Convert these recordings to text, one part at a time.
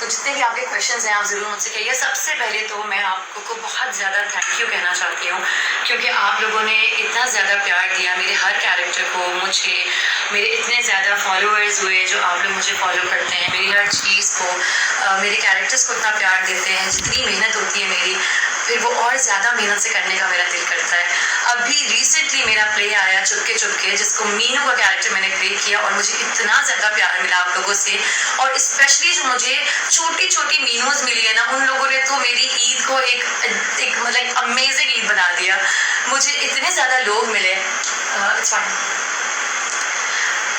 तो जितने भी आपके क्वेश्चंस हैं आप ज़रूर मुझसे कहिए। सबसे पहले तो मैं आपको बहुत ज़्यादा थैंक यू कहना चाहती हूँ, क्योंकि आप लोगों ने इतना ज़्यादा प्यार दिया मेरे हर कैरेक्टर को। मुझे मेरे इतने ज़्यादा फॉलोअर्स हुए जो आप लोग मुझे फॉलो करते हैं, मेरी हर चीज़ को, मेरे कैरेक्टर्स को इतना प्यार देते हैं। जितनी मेहनत होती है मेरी, फिर वो और ज़्यादा मेहनत से करने का मेरा दिल करता है। अभी रिसेंटली मेरा प्ले आया चुपके चुपके, जिसको मीनू का कैरेक्टर मैंने प्ले किया, और मुझे इतना ज़्यादा प्यार मिला आप लोगों से। और स्पेशली जो मुझे छोटी छोटी मीनूज मिली है ना, उन लोगों ने तो मेरी ईद को एक मतलब अमेजिंग ईद बना दिया। मुझे इतने ज़्यादा लोग मिले,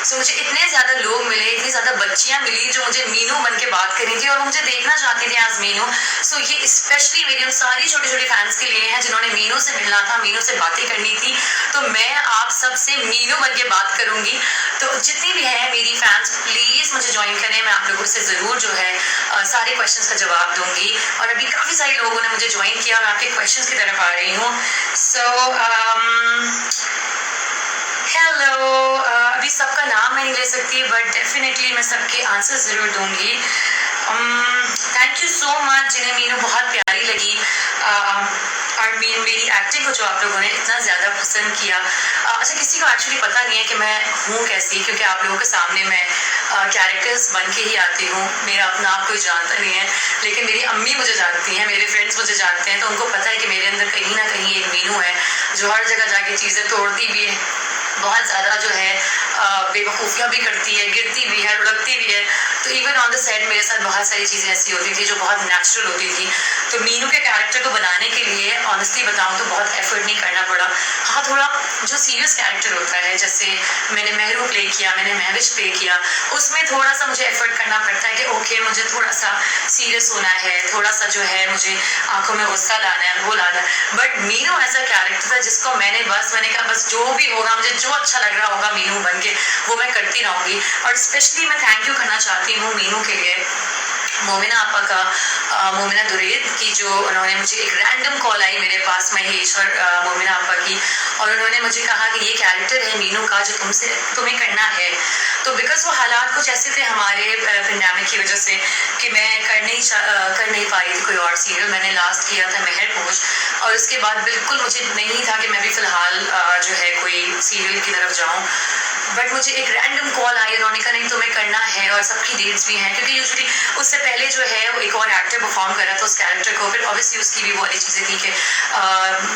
मुझे इतने ज़्यादा लोग मिले, इतनी ज़्यादा बच्चियाँ मिली जो मुझे मीनू बन के बात करी थी और मुझे देखना चाहती थी एज मीनू। सो ये स्पेशली मेरी उन सारी छोटे छोटे फैंस के लिए है जिन्होंने मीनू से मिलना था, मीनू से बातें करनी थी। तो मैं आप सबसे मीनू बन के बात करूँगी। तो जितनी भी है मेरी फैंस, प्लीज़ मुझे ज्वाइन करें। मैं आप लोगों से ज़रूर जो है सारे क्वेश्चन का जवाब दूँगी। और अभी काफ़ी सारे लोगों ने मुझे ज्वाइन किया, मैं आपके क्वेश्चन की तरफ आ रही हूँ। हेलो, अभी सबका नाम मैं नहीं ले सकती, बट डेफिनेटली मैं सबके आंसर ज़रूर दूंगी। थैंक यू सो मच जिन्हें मीनू बहुत प्यारी लगी, और मेरी एक्टिंग को जो आप लोगों ने इतना ज़्यादा पसंद किया। अच्छा, किसी को एक्चुअली पता नहीं है कि मैं हूँ कैसी, क्योंकि आप लोगों के सामने मैं कैरेक्टर्स बन के ही आती हूँ। मेरा अपना आप कोई जानता नहीं है, लेकिन मेरी अम्मी मुझे जानती हैं, मेरे फ्रेंड्स मुझे जानते हैं, तो उनको पता है कि मेरे अंदर कहीं ना कहीं एक मीनू है जो हर जगह जाके चीज़ें तोड़ती भी है, बहुत ज़्यादा जो है बेवकूफ़ियाँ भी करती है, गिरती भी है, लुढ़कती भी है। तो इवन ऑन द सेट मेरे साथ बहुत सारी चीज़ें ऐसी होती थी जो बहुत नेचुरल होती थी। तो मीनू के कैरेक्टर को बनाने के लिए ऑनेस्टली बताऊँ तो बहुत एफर्ट नहीं करना पड़ा। हाँ, थोड़ा जो सीरियस कैरेक्टर होता है, जैसे मैंने मेहरू प्ले किया, मैंने महविश प्ले किया, उसमें थोड़ा सा मुझे एफर्ट करना पड़ता है कि ओके मुझे थोड़ा सा सीरियस होना है, थोड़ा सा जो है मुझे आंखों में गुस्सा लाना है, वो लाना है। बट मीनू ऐसा कैरेक्टर था जिसको मैंने कहा बस जो भी होगा, मुझे जो अच्छा लग रहा होगा मीनू बन के, वो मैं करती रहूँगी। और स्पेशली मैं थैंक यू करना चाहती हूँ मीनू के लिए मोमिना आपा का, मोमिना दुरेद की, जो उन्होंने मुझे एक रैंडम कॉल आई मेरे पास, महेश और मोमिना आपा की, और उन्होंने मुझे कहा कि ये कैरेक्टर है मीनू का जो तुम्हें करना है। तो बिकॉज वो हालात कुछ ऐसे थे हमारे पेंडेमिक की वजह से कि मैं कर नहीं पाई थी कोई और सीरियल। मैंने लास्ट किया था मेहरपोश, और उसके बाद बिल्कुल मुझे नहीं था कि मैं भी फ़िलहाल जो है कोई सीरियल की तरफ जाऊँ। बट मुझे एक रैंडम कॉल आई, उन्होंने कहा नहीं तुम्हें करना है, और सबकी डेट्स भी हैं, क्योंकि यूजुअली उससे पहले जो है वो एक और एक्टर परफॉर्म कर रहा था उस कैरेक्टर को। फिर ऑब्वियसली उसकी भी वो वाली चीज़ें थी कि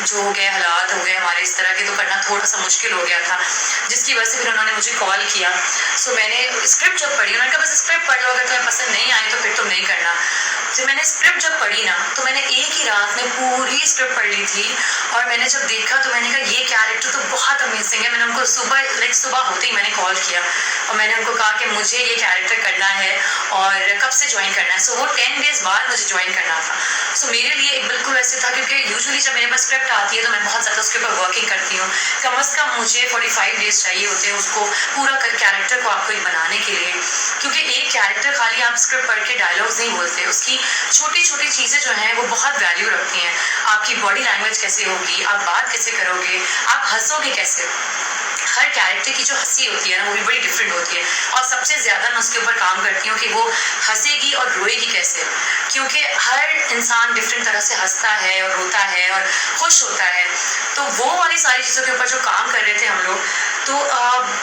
जो हो गए हालात हो गए हमारे इस तरह के, तो करना थोड़ा सा मुश्किल हो गया था, जिसकी वजह से फिर उन्होंने मुझे कॉल किया। सो मैंने स्क्रिप्ट जब पढ़ी, उन्होंने कहा बस स्क्रिप्ट पढ़ लो, अगर तुम्हें पसंद नहीं आई तो फिर तुम नहीं करना। तो मैंने स्क्रिप्ट जब पढ़ी ना, तो मैंने एक ही रात में पूरी स्क्रिप्ट पढ़ ली थी, और मैंने जब देखा तो मैंने कहा ये कैरेक्टर तो बहुत अमेजिंग है। मैंने उनको सुबह होते ही मैंने कॉल किया और मैंने उनको कहा कि मुझे ये कैरेक्टर करना है और कब से ज्वाइन करना है। सो वो 10 डेज बाद मुझे ज्वाइन करना था। सो मेरे लिए एक बिल्कुल ऐसे था, क्योंकि यूजुअली जब मेरे पास स्क्रिप्ट आती है तो मैं बहुत ज़्यादा उसके ऊपर वर्किंग करती हूँ। कम अज़ कम मुझे 45 डेज चाहिए होते हैं उसको पूरा कैरेक्टर को आपको बनाने के लिए, क्योंकि एक कैरेक्टर खाली आप स्क्रिप्ट पढ़ के डायलॉग्स नहीं बोलते, उसकी छोटी छोटी चीज़ें जो हैं वो बहुत वैल्यू रखती हैं। आपकी बॉडी लैंग्वेज कैसे होगी, आप बात कैसे करोगे, आप हंसोगे कैसे। हर कैरेक्टर की जो हंसी होती है ना, वो भी बड़ी डिफरेंट होती है, और सबसे ज़्यादा मैं उसके ऊपर काम करती हूँ कि वो हंसेगी और रोएगी कैसे, क्योंकि हर इंसान डिफरेंट तरह से हंसता है और रोता है और खुश होता है। तो वो वाली सारी चीज़ों के ऊपर जो काम कर रहे थे हम लोग, तो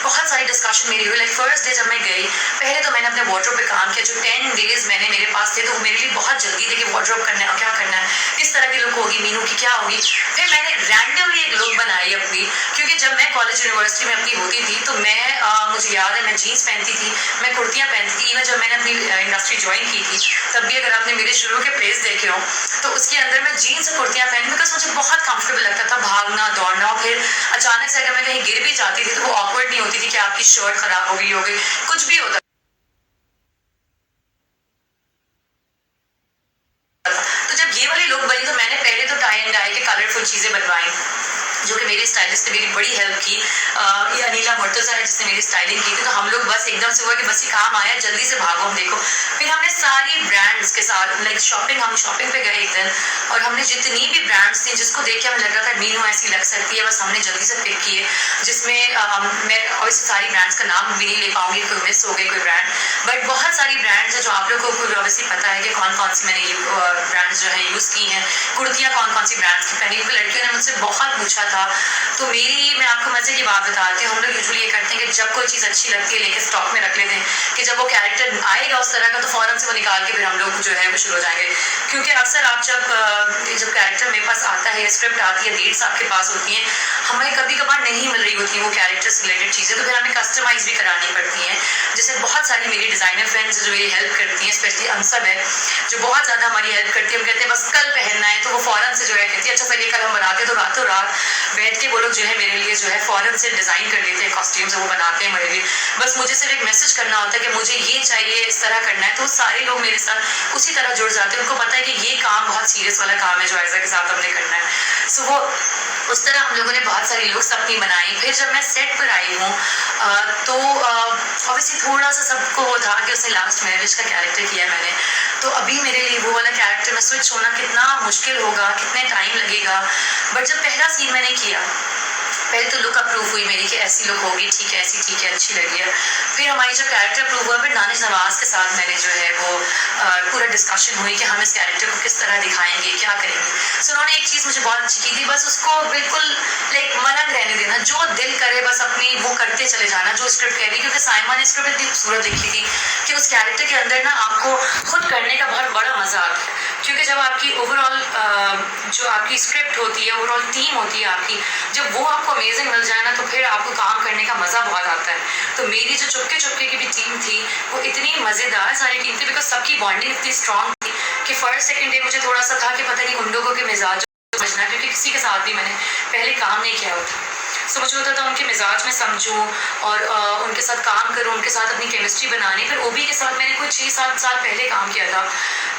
बहुत सारी डिस्कशन मेरी हुई। लाइक फर्स्ट डे जब मैं गई, पहले तो मैंने अपने वार्डरोब पे काम किया। जो 10 डेज मैंने मेरे पास थे, तो वो मेरे लिए बहुत जल्दी थे कि वार्डरोब करना है और क्या करना है, किस तरह की लुक होगी मीनू की, क्या होगी। फिर मैंने रैंडमली एक लुक बनाई अपनी, क्योंकि जब मैं कॉलेज यूनिवर्सिटी में अपनी होती थी तो मैं मुझे याद है मैं जीन्स पहनती थी, मैं कुर्तियाँ पहनती थी। इवन जब मैंने अपनी इंडस्ट्री ज्वाइन की थी तब भी अगर आपने मेरे शुरू के प्लेस देखे हो तो उसके अंदर मैं जीन्स और कुर्तियाँ पहनी, बिकॉज मुझे बहुत कंफर्टेबल लगता था भागना दौड़ना। और फिर अचानक से अगर मैं कहीं गिर भी जाती थी तो वो ऑकवर्ड नहीं होती थी कि आपकी शर्ट खराब हो गई कुछ भी होता। तो जब ये वाली लुक बनी तो मैंने पहले तो टाई एंड डाई के कलरफुल चीज़ें बनवाई, जो कि मेरे स्टाइलिस्ट ने मेरी बड़ी हेल्प की। ये अनिला मुर्तज़ा है जिसने मेरी स्टाइलिंग की थी। तो हम लोग बस एकदम से हुआ कि बस ये काम आया, जल्दी से भागो हम देखो। फिर हमने सारी ब्रांड्स के साथ लाइक हम शॉपिंग पे गए एक दिन, और हमने जितनी भी ब्रांड्स थी जिसको देख के हमें लग रहा था मीनू ऐसी लग सकती है, बस हमने जल्दी से पिक किए। जिसमें मैं ऑब्वियसली सारी ब्रांड्स का नाम भी नहीं ले पाऊंगी, कोई मिस हो गई कोई ब्रांड, बट बहुत सारी ब्रांड्स है जो आप लोगों को ऑब्वियसली पता है कि कौन कौन सी मैंने ब्रांड्स जो है यूज़ की हैं। कुर्तियाँ कौन कौन सी ब्रांड्स की पहनी, क्योंकि लड़कियों ने मुझसे बहुत पूछा था। तो मैं आपको मजे की बात बताती हूँ, हम लोग यूजुअली ये करते हैं कि जब कोई चीज़ अच्छी लगती है लेके स्टॉक में रख लेते हैं कि जब वो कैरेक्टर आएगा उस तरह का तो फ़ौरन से वो निकाल के फिर हम लोग जो है वो शुरू हो जाएंगे। क्योंकि अक्सर आप जब कैरेक्टर मेरे पास आता है, स्क्रिप्ट आती है, डेट्स आपके पास होती हैं, हमें कभी कभार नहीं मिल रही होती वो कैरेक्टर से रिलेटेड चीज़ें, तो फिर हमें कस्टमाइज़ भी करानी पड़ती हैं। जैसे बहुत सारी मेरी डिज़ाइनर फ्रेंड्स जो मेरी हेल्प करती हैं, स्पेशली अनसब है जो बहुत ज़्यादा हमारी हेल्प करती है। हम कहते हैं बस कल पहनना है तो वो फ़ौरन से जो है कहती है अच्छा सर ये कल हम बनाते हैं, तो रातों रात बैठ के वो लोग जो है मेरे लिए जो है फ़ौरन से डिज़ाइन कर लेते हैं कॉस्ट्यूम्स, वो बनाते हैं मेरे लिए। बस मुझे सिर्फ एक मैसेज करना होता है कि मुझे ये चाहिए, इस तरह करना है, तो सारे लोग मेरे साथ उसी तरह जुड़ जाते हैं। उनको पता है कि ये काम बहुत सीरियस वाला काम है जो आयज़ा के साथ हमने करना है। सो वो उस तरह हम लोगों ने बहुत सारी लुक्स अपनी बनाई। फिर जब मैं सेट पर आई हूँ तो ऑब्वियसली थोड़ा सा सबको वो था कि उसने लास्ट मैरिज का कैरेक्टर किया मैंने, तो अभी मेरे लिए वो वाला कैरेक्टर में स्विच होना कितना मुश्किल होगा, कितने टाइम लगेगा। बट जब पहला सीन मैंने किया, पहले तो लुक अप्रूव हुई मेरी कि ऐसी लुक होगी, ठीक है, ऐसी ठीक है, अच्छी लगी है। फिर हमारी जब कैरेक्टर अप्रूव हुआ, फिर दानिश नवाज़ के साथ मैंने जो है वो पूरा डिस्कशन हुई कि हम इस कैरेक्टर को किस तरह दिखाएंगे, क्या करेंगे। सो उन्होंने एक चीज़ मुझे बहुत अच्छी की थी, बस उसको बिल्कुल लाइक मलंग रहने देना, जो दिल करे बस अपनी वो करते चले जाना जो स्क्रिप्ट कह रही। क्योंकि साइमा ने स्क्रिप्ट इतनी खूबसूरत लिखी थी कि उस कैरेक्टर के अंदर ना आपको खुद करने का बहुत बड़ा मज़ा आता है। क्योंकि जब आपकी ओवरऑल जो आपकी स्क्रिप्ट होती है, ओवरऑल थीम होती है आपकी, जब वो आपको अमेजिंग मिल जाए ना तो फिर आपको काम करने का मज़ा बहुत आता है। तो मेरी जो चुपके चुपके की भी टीम थी वो इतनी मज़ेदार सारी टीम थी, बिकॉज सबकी बॉन्डिंग इतनी स्ट्रॉन्ग थी कि फर्स्ट सेकेंड डे मुझे थोड़ा सा था कि पता नहीं उन लोगों के मिजाज समझना, क्योंकि किसी के साथ भी मैंने पहले काम नहीं किया होता। सो मुझे होता था उनके मिजाज में समझूं और उनके साथ काम करूं, उनके साथ अपनी केमिस्ट्री बनानी। फिर ओबी के साथ मैंने कोई 6-7 साल पहले काम किया था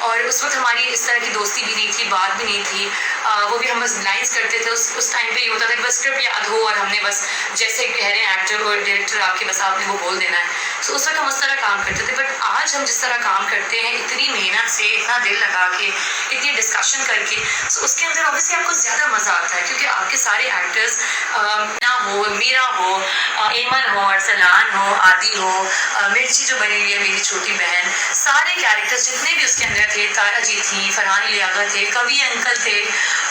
और उस वक्त हमारी इस तरह की दोस्ती भी नहीं थी, बात भी नहीं थी। वो भी हम बस लाइन्स करते थे। उस टाइम पे ये होता था कि बस स्क्रिप्ट याद हो और हमने बस जैसे कह रहे हैं एक्टर और डायरेक्टर आपके, बस आपने वो बोल देना है। सो उस वक्त हम उस तरह काम करते थे। बट आज हम जिस तरह काम करते हैं, इतनी मेहनत से, इतना दिल लगा के, इतनी डिस्कशन करके, सो उसके अंदर ऑब्वियसली आपको ज़्यादा मज़ा आता है। क्योंकि आपके सारे एक्टर्स ना हो, मीरा हो, एमन हो, अरसलान हो, आदि हो, मिर्ची जो बनी हुई है मेरी छोटी बहन, सारे कैरेक्टर्स जितने भी उसके अंदर थे, तारा जी थी, फरहान लियाकत थे, कवि अंकल थे,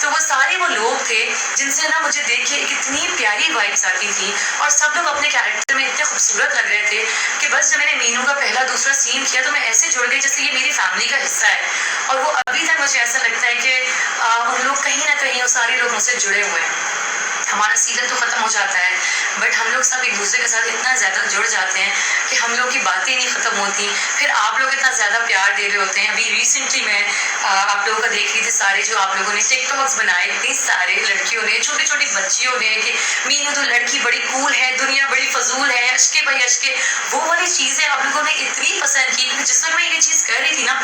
तो वो सारे वो लोग थे जिनसे ना मुझे देख के इतनी प्यारी वाइब्स आती थी। और सब लोग अपने कैरेक्टर में इतने खूबसूरत लग रहे थे कि बस जब मैंने मीनू का पहला दूसरा सीन किया तो मैं ऐसे जुड़ गई जैसे ये मेरी फैमिली का हिस्सा है। और वो अभी तक मुझे ऐसा लगता है कि उन लोग कहीं ना कहीं वो सारे लोग मुझसे जुड़े हुए हैं। हमारा सीजन तो ख़त्म हो जाता है बट हम लोग सब एक दूसरे के साथ इतना ज़्यादा जुड़ जाते हैं कि हम लोग की बातें नहीं ख़त्म होती। फिर आप लोग इतना ज़्यादा प्यार दे रहे होते हैं। अभी रिसेंटली मैं आप लोगों का देख रही थी, सारे जो आप लोगों ने टिकटॉक्स बनाए, इतनी सारे लड़कियों ने, छोटी छोटी बच्चियों ने कि मीनू तो लड़की बड़ी कूल है, दुनिया बड़ी फजूल है, अशके भाई अशके, वो वाली चीज़ें आप लोगों ने इतनी पसंद की। क्योंकि जिस वक्त मैं ये चीज़ कर रही थी ना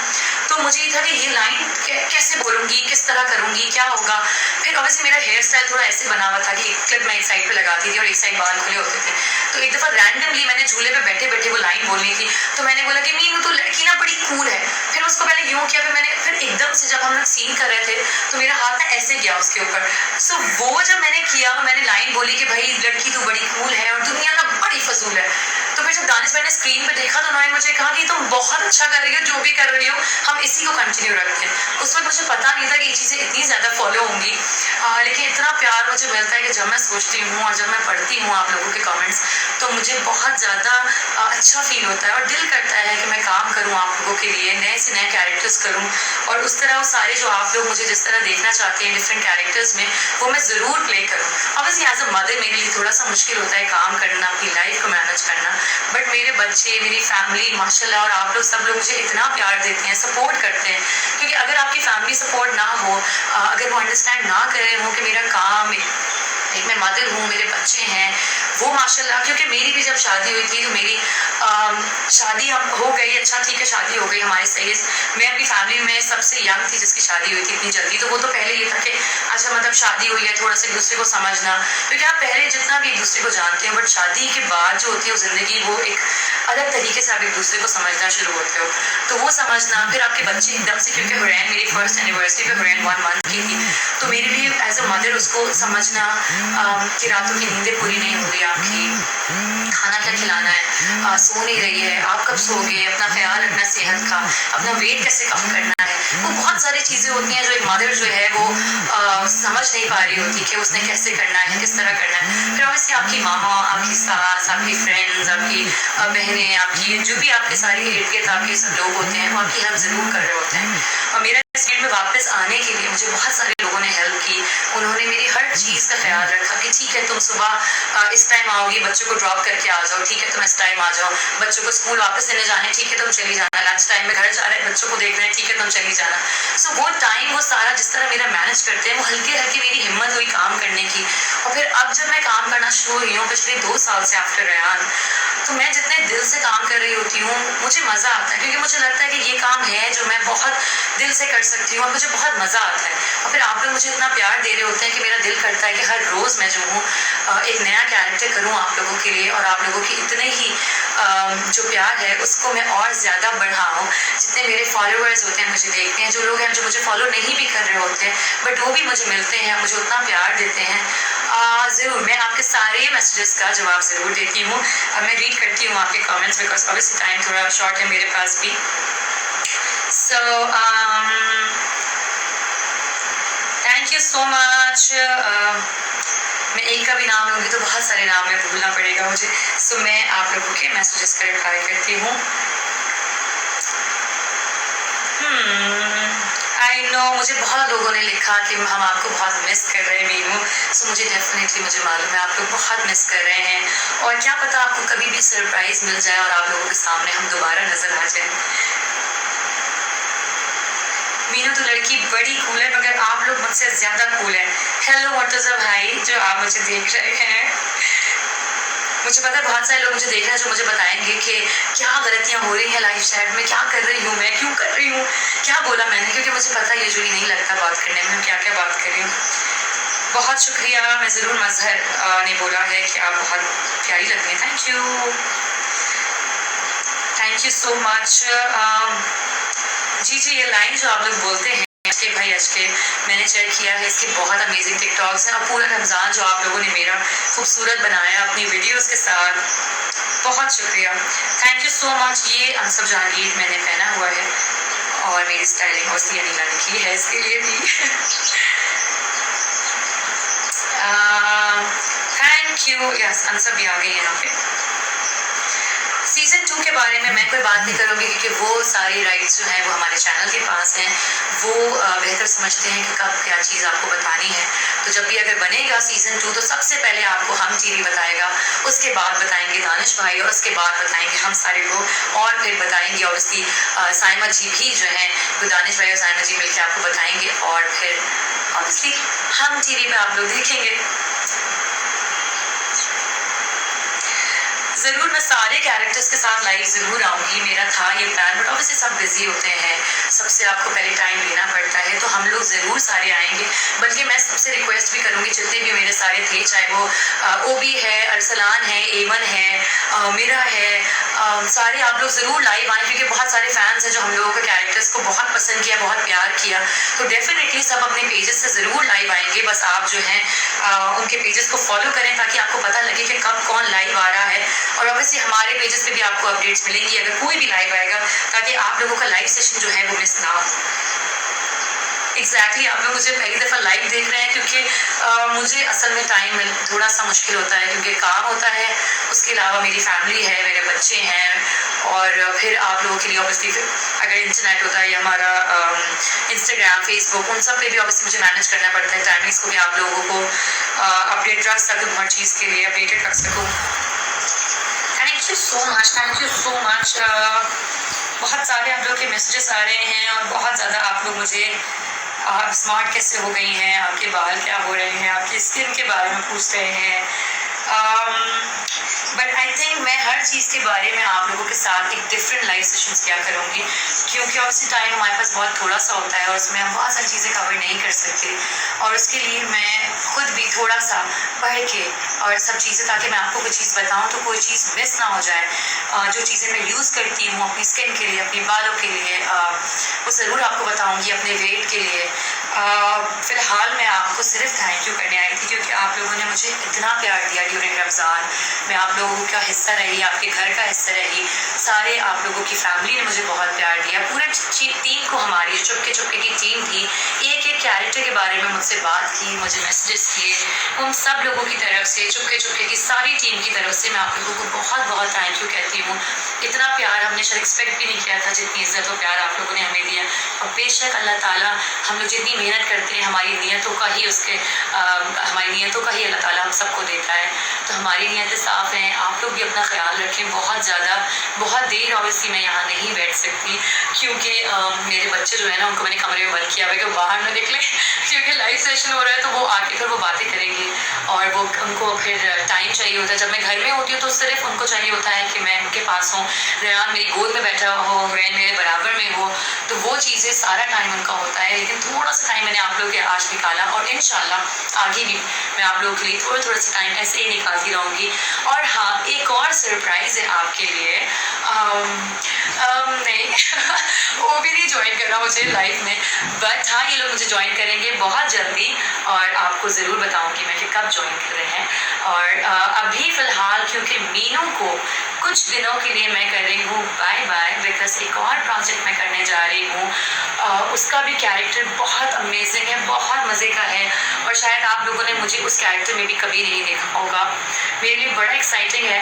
तो मुझे ये था कि ये लाइन कैसे बोलूँगी, किस तरह करूँगी, क्या होगा। फिर ऑब्वियसली मेरा हेयर स्टाइल थोड़ा ऐसे बना हुआ था कि एक क्लिप मैं एक साइड पे लगाती थी और एक साइड बाल खुले होते थे। तो एक दफ़ा रैंडमली मैंने झूले पे बैठे बैठे वो लाइन बोलनी थी, तो मैंने बोला कि मीनू तो लड़की ना बड़ी कूल है। फिर उसको पहले यूँ किया, फिर एकदम से जब हम लोग सीन कर रहे थे तो मेरा हाथ ना ऐसे गया उसके ऊपर। सो वो जब मैंने किया, मैंने लाइन बोली कि भाई लड़की तो बड़ी कूल है और दुनिया ना बड़ी फजूल है। तो फिर जब दानिश भाई ने स्क्रीन पे देखा तो उन्होंने मुझे कहा कि तुम बहुत अच्छा कर रही हो, जो भी कर रही हो हम इसी को कंटिन्यू रखते हैं। उस वक्त मुझे पता नहीं था कि ये चीज़ें इतनी ज़्यादा फॉलो होंगी, लेकिन इतना प्यार मुझे मिलता है कि जब मैं सोचती हूँ और जब मैं पढ़ती हूँ आप लोगों के कमेंट्स तो मुझे बहुत ज़्यादा अच्छा फील होता है और दिल करता है कि मैं काम करूँ आप लोगों के लिए, नए से नए कैरेक्टर्स करूँ और उस तरह वो सारे जो आप लोग मुझे जिस तरह देखना चाहते हैं डिफरेंट कैरेक्टर्स में, वो मैं ज़रूर प्ले करूँ। ऑब्वियसली एज अ मदर मेरे लिए थोड़ा सा मुश्किल होता है काम करना, अपनी लाइफ को मैनेज करना, बट मेरे बच्चे, मेरी फैमिली माशाल्लाह और आप लोग सब लोग मुझे इतना प्यार देते हैं, सपोर्ट करते हैं। क्योंकि अगर आपकी फैमिली सपोर्ट ना हो, अगर वो अंडरस्टैंड ना कर रहे हो कि मेरा काम एक मैं मदर हूँ, मेरे बच्चे हैं, वो माशाल्लाह, क्योंकि मेरी भी जब शादी हुई थी तो मेरी शादी हम हो गई, अच्छा ठीक है शादी हो गई हमारी, सही है। मैं अपनी फैमिली में सबसे यंग थी जिसकी शादी हुई थी इतनी जल्दी, तो वो तो पहले ये था कि अच्छा मतलब शादी हुई है, थोड़ा सा एक दूसरे को समझना, क्योंकि आप पहले जितना भी एक दूसरे को जानते हैं, बट शादी के बाद जो होती है वो ज़िंदगी, वो एक अलग तरीके से आप एक दूसरे को समझना शुरू होते हो। तो वो समझना, फिर आपके बच्चे एकदम से, क्योंकि हुरैन मेरी फर्स्ट एनिवर्सरी पे हुरैन 1 मंथ की थी, तो मेरे लिए एज अ मदर उसको समझना कि रातों की नींदें पूरी नहीं हो रही आपकी, खाना क्या खिलाना है, सो नहीं रही है, आप कब सोगे, अपना ख्याल रखना सेहत का, अपना वेट कैसे कम करना है, वो बहुत सारी चीज़ें होती हैं जो एक मदर जो है वो समझ नहीं पा रही होती कि उसने कैसे करना है, किस तरह करना है। फिर ऑब्वियसली आपकी मामा, आपकी सास, आपकी फ्रेंड्स, आपकी बहनें, आपकी जो भी आपके सारे इर्द गिर्द आपके सब लोग होते हैं वो आपकी हेल्प ज़रूर कर रहे होते हैं। और मेरा इस फील्ड में वापस आने के लिए मुझे बहुत सारे लोगों ने हेल्प की, उन्होंने मेरी हर चीज़ का ख्याल रखा कि ठीक है तुम सुबह इस टाइम आओगी, बच्चों को ड्रॉप करके आ जाओ, ठीक है तुम इस टाइम आ जाओ, बच्चों को स्कूल वापस लेने जाना है, ठीक है तुम चली जाना, लंच टाइम में घर जा रहे हैं बच्चों को देखना है, ठीक है तुम चली जाना। सो वो टाइम, वो सारा जिस तरह मेरा मैनेज करते हैं, वो हल्के हल्के मेरी हिम्मत हुई काम करने की। और फिर अब जब मैं काम करना शुरू हुई हूँ पिछले 2 साल से आफ्टर रेहान, तो मैं जितने दिल से काम कर रही होती हूँ मुझे मज़ा आता है, क्योंकि मुझे लगता है कि ये काम है जो मैं बहुत दिल से कर सकती हूँ और मुझे बहुत मज़ा आता है। और फिर आप लोग मुझे इतना प्यार दे रहे होते हैं कि मेरा दिल करता है कि हर रोज़ मैं जो हूँ एक नया कैरेक्टर करूँ आप लोगों के लिए, और आप लोगों की इतने ही जो प्यार है उसको मैं और ज़्यादा बढ़ाऊँ। जितने मेरे फॉलोअर्स होते हैं, मुझे देखते हैं, जो लोग हैं जो मुझे फॉलो नहीं भी कर रहे होते हैं बट वो भी मुझे मिलते हैं, मुझे उतना प्यार देते हैं, ज़रूर मैं आपके सारे मैसेजेस का जवाब ज़रूर देती हूँ। अब मैं रीड करती हूँ आपके कमेंट्स, बिकॉज ऑब्वियसली टाइम थोड़ा शॉर्ट है मेरे पास भी। So thank you so much. मैं एक का भी नाम लूँगी तो बहुत सारे नाम में भूलना पड़ेगा मुझे, सो मैं आप लोगों के मैसेजेस का रिप्लाई करती हूँ। आई नो मुझे बहुत लोगों ने लिखा कि हम आपको बहुत मिस कर रहे हैं मीनू, सो मुझे डेफिनेटली मुझे मालूम है आप लोग बहुत मिस कर रहे हैं, और क्या पता आपको कभी भी सरप्राइज़ मिल जाए और आप लोगों के सामने हम दोबारा नजर आ जाए। मीनू तो लड़की बड़ी कूल है मगर आप लोग मुझसे ज़्यादा कूल हैं। हेलो व्हाट इज़ अप भाई जो आप मुझे देख रहे हैं, मुझे पता है बहुत सारे लोग मुझे देख रहे हैं जो मुझे बताएंगे कि क्या गलतियाँ हो रही हैं लाइफ चैट में, क्या कर रही हूँ मैं, क्यों कर रही हूँ, क्या बोला मैंने, क्योंकि मुझे पता यूजुअली नहीं लगता बात करने में क्या क्या बात कर रही हूँ। बहुत शुक्रिया, मैं ज़रूर मजहर ने बोला है कि आप बहुत प्यारी लगती हैं, थैंक यू सो मच। जी ये लाइन जो आप लोग बोलते हैं के भाई के मैंने चेक किया है, इसके बहुत अमेजिंग टिकटॉक्स हैं, और पूरा रमज़ान जो आप लोगों ने मेरा खूबसूरत बनाया अपनी वीडियोस के साथ, बहुत शुक्रिया, थैंक यू सो मच। ये अनसब जहांगीर मैंने पहना हुआ है और मेरी स्टाइलिंग हौसली अनिला ने की है इसके लिए भी। थैंक यू, यस अनसब भी आ गई यहाँ पे। सीज़न 2 के बारे में मैं कोई बात नहीं करूँगी क्योंकि वो सारी राइट्स जो हैं वो हमारे चैनल के पास हैं, वो बेहतर समझते हैं कि कब क्या चीज़ आपको बतानी है। तो जब भी अगर बनेगा सीज़न 2 तो सबसे पहले आपको हम टीवी बताएगा, उसके बाद बताएंगे दानिश भाई, और उसके बाद बताएंगे हम सारे लोग, और फिर बताएंगे ऑब्वियसली साइमा जी भी जो हैं, वो दानिश भाई और साइमा जी मिलकर आपको बताएंगे, और फिर ऑब्वियसली हम टीवी पे आप लोग देखेंगे। ज़रूर मैं सारे कैरेक्टर्स के साथ लाइव ज़रूर आऊँगी, मेरा था ये प्लान, बट ऑब्वियसली सब बिजी होते हैं, सबसे आपको पहले टाइम लेना पड़ता है, तो हम लोग ज़रूर सारे आएंगे। बल्कि मैं सबसे रिक्वेस्ट भी करूँगी जितने भी मेरे सारे थे, चाहे वो ओबी है, अरसलान है, एमन है, मेरा है, सारे आप लोग ज़रूर लाइव आएँ, क्योंकि बहुत सारे फैंस हैं जो हम लोगों के कैरेक्टर्स को बहुत पसंद किया, बहुत प्यार किया, तो डेफिनेटली सब अपने पेजेस से ज़रूर लाइव आएंगे। बस आप जो हैं उनके पेजेस को फॉलो करें ताकि आपको पता लगे कि कब कौन लाइव आ रहा है, और ऑब्वियसली हमारे पेजेस पे भी आपको अपडेट्स मिलेंगी अगर कोई भी लाइव आएगा, ताकि आप लोगों का लाइव सेशन जो है वो मिस ना हो। एग्जैक्टली आप लोग मुझे पहली दफ़ा लाइव देख रहे हैं क्योंकि मुझे असल में टाइम थोड़ा सा मुश्किल होता है, क्योंकि काम होता है, उसके अलावा मेरी फैमिली है, मेरे बच्चे हैं, और फिर आप लोगों के लिए ऑब्वियसली अगर इंटरनेट होता है या हमारा इंस्टाग्राम, फेसबुक, उन सब पे भी ऑब्वियसली मुझे मैनेज करना पड़ता है टाइमिंग्स को, भी आप लोगों को अपडेट रख सकूँ, हर चीज़ के लिए अपडेटेड रख सकूँ। Thank you so much. बहुत सारे आप लोग के मैसेजेस आ रहे हैं, और बहुत ज़्यादा आप लोग मुझे आप स्मार्ट कैसे हो गई हैं, आपके बाल क्या हो रहे हैं, आपकी स्किन के बारे में पूछ रहे हैं, बट आई थिंक मैं हर चीज़ के बारे में आप लोगों के साथ एक डिफरेंट लाइव सेशंस किया करूँगी, क्योंकि ऑब्वियसली टाइम हमारे पास बहुत थोड़ा सा होता है और उसमें हम बहुत सारी चीज़ें कवर नहीं कर सकते, और उसके लिए मैं खुद भी थोड़ा सा पढ़ के और सब चीज़ें, ताकि मैं आपको कोई चीज़ बताऊँ तो कोई चीज़ मिस ना हो जाए। जो चीज़ें मैं यूज़ करती हूँ अपनी स्किन के लिए, अपने बालों के लिए, वो ज़रूर आपको बताऊँगी, अपने वेट के लिए। फ़िलहाल मैं आपको सिर्फ थैंक यू करने आई थी, क्योंकि आप लोगों ने मुझे इतना प्यार दिया ड्यूरिंग रमज़ान। मैं आप लोगों का हिस्सा रही, आपके घर का हिस्सा रही, सारे आप लोगों की फैमिली ने मुझे बहुत प्यार दिया। पूरे टीम को, हमारी चुपके चुपके की टीम थी, एक एक कैरेक्टर के बारे में मुझसे बात की, मुझे मैसेजेस किए, उन सब लोगों की तरफ से, चुपके चुपके की सारी टीम की तरफ से मैं आप लोगों को बहुत बहुत थैंक यू कहती हूँ। इतना प्यार हमने शायद एक्सपेक्ट भी नहीं किया था, जितनी इज्जत और प्यार आप लोगों ने हमें दिया। और बेशक अल्लाह ताला, हम लोग जितनी मेहनत करते हैं, हमारी नीयतों का ही अल्लाह ताला हम सबको देता है। तो हमारी नीयतें साफ़ हैं। आप लोग भी अपना ख्याल रखें। बहुत देर ऑब्वियसली मैं यहाँ नहीं बैठ सकती, क्योंकि मेरे बच्चे जो है ना, उनको मैंने कमरे में बंद किया हुआ है कि वो बाहर ना निकले, क्योंकि लाइव सेशन हो रहा है, तो वो आके फिर वो बातें करेंगे और वो उनको फिर टाइम चाहिए होता है। जब मैं घर में होती हूँ तो सिर्फ उनको चाहिए होता है कि मैं उनके पास हूँ, रेहान मेरी गोद में बैठा हो, रेहान मेरे बराबर में हो, तो वो चीज़ें सारा टाइम उनका होता है। लेकिन थोड़ा सा टाइम मैंने आप लोगों के आज निकाला, और इंशाल्लाह आगे भी मैं आप लोगों के लिए थोड़ा सा टाइम ऐसे ही निकालती रहूँगी। और हाँ, एक और सरप्राइज़ है आपके लिए। नहीं वो भी नहीं ज्वाइन करना मुझे लाइव में, बट हाँ, ये लोग मुझे ज्वाइन करेंगे बहुत जल्दी, और आपको ज़रूर बताऊंगी मैं कि कब ज्वाइन कर रहे हैं। और अभी फ़िलहाल क्योंकि मीनू को कुछ दिनों के लिए मैं कर रही हूँ बाय बाय, बिकॉज एक और प्रोजेक्ट मैं करने जा रही हूँ। उसका भी कैरेक्टर बहुत अमेजिंग है, बहुत मज़े का है, और शायद आप लोगों ने मुझे उस कैरेक्टर में भी कभी नहीं देखा होगा। मेरे लिए बड़ा एक्साइटिंग है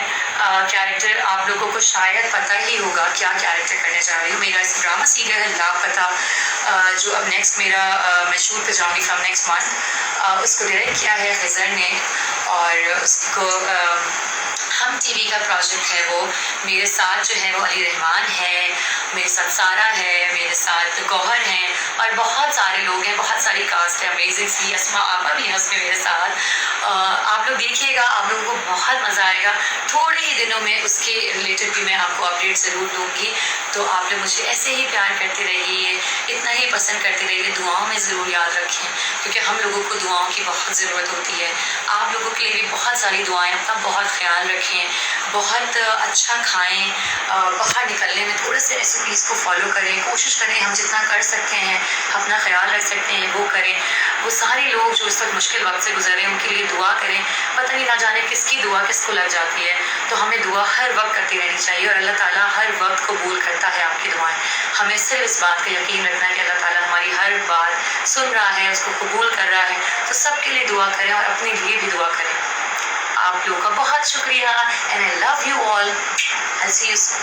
कैरेक्टर। आप लोगों को शायद पता ही होगा क्या कैरेक्टर करने जा रही हूँ। मेरा इस ड्रामा सीरियल है लापता, जो अब नेक्स्ट मेरा मैं शूट पे जाऊँगी फ्रॉम नेक्स्ट मंथ। उसको डायरेक्ट किया है खिज़र ने, और उसको हम टीवी का प्रोजेक्ट है। वो मेरे साथ जो है वो अली रहमान है, मेरे साथ सारा है, मेरे साथ गौहर हैं, और बहुत सारे लोग हैं, बहुत सारी कास्ट है अमेजिंग सी। अस्मा आपा भी है उसमें मेरे साथ। आप लोग देखिएगा, आप लोगों को बहुत मज़ा आएगा। थोड़े ही दिनों में उसके रिलेटेड भी मैं आपको अपडेट ज़रूर दूँगी। तो आप लोग मुझे ऐसे ही प्यार करते रहिए, इतना ही पसंद करते रहिए, दुआओं में ज़रूर याद रखें, क्योंकि हम लोगों को दुआओं की बहुत ज़रूरत होती है। आप लोगों के लिए भी बहुत सारी दुआएं। अपना बहुत ख्याल रखें, बहुत अच्छा खाएं, बाहर निकलने में थोड़े से रेसिपीज़ को फॉलो करें, कोशिश करें हम जितना कर सकते हैं, अपना ख्याल रख सकते हैं वो करें। वो सारे लोग जो इस वक्त मुश्किल वक्त से गुजरे हैं, उनके लिए दुआ करें। पता नहीं ना जाने किसकी दुआ किसको लग जाती है, तो हमें दुआ हर वक्त करती रहनी चाहिए, और अल्लाह ताला हर वक्त कबूल करता है आपकी दुआएं। हमें सिर्फ इस बात का यकीन रखना है कि अल्लाह ताला हमारी हर बात सुन रहा है, उसको कबूल कर रहा है। तो सबके लिए दुआ करें और अपने लिए भी दुआ करें। आप लोगों का बहुत शुक्रिया, and I love you all. I see you soon.